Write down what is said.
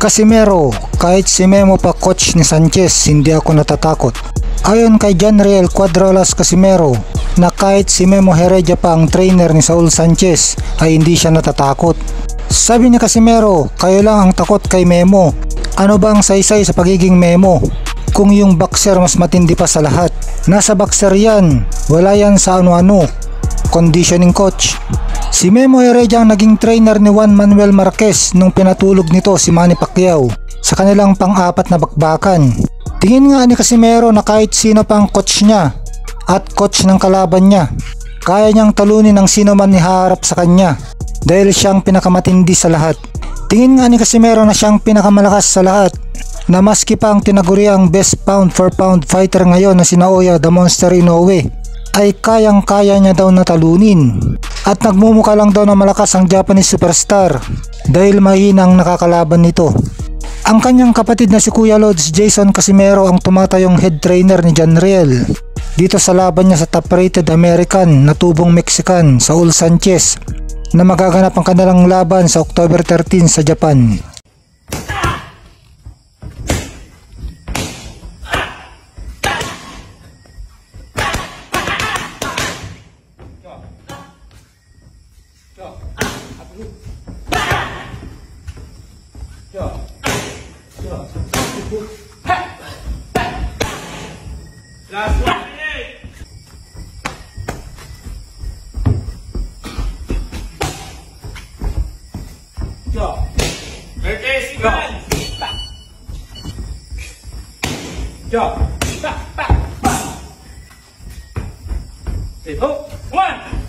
Casimero, kahit si Memo pa coach ni Sanchez, hindi ako natatakot. Ayon kay Janriel Cuadrolas Casimero, na kahit si Memo Heredia pa ang trainer ni Saul Sanchez ay hindi siya natatakot. Sabi ni Casimero, kayo lang ang takot kay Memo. Ano ba ang saysay sa pagiging Memo? Kung yung boxer mas matindi pa sa lahat. Nasa boxer yan, wala yan sa ano-ano. Conditioning coach. Si Memo Heredia ang naging trainer ni Juan Manuel Marquez nung pinatulog nito si Manny Pacquiao sa kanilang pang-apat na bakbakan. Tingin nga ni Casimero na kahit sino pang coach niya at coach ng kalaban niya, kaya niyang talunin ang sino man ihaharap sa kanya dahil siyang pinakamatindi sa lahat. Tingin nga ni Casimero na siyang pinakamalakas sa lahat, na maski pa ang tinaguriang best pound for pound fighter ngayon na si Naoya the Monster Inoue ay kayang-kaya niya daw natalunin. At nagmumukha lang daw na malakas ang Japanese superstar dahil mahina ang nakakalaban nito. Ang kanyang kapatid na si Kuya Lods Jason Casimero ang tumatayong head trainer ni Janriel dito sa laban niya sa top-rated American na tubong Mexican Saul Sanchez na magaganap ang kanilang laban sa October 13 sa Japan. Last one. Go. Mertes, go. Go. Back. Stay hook. 1.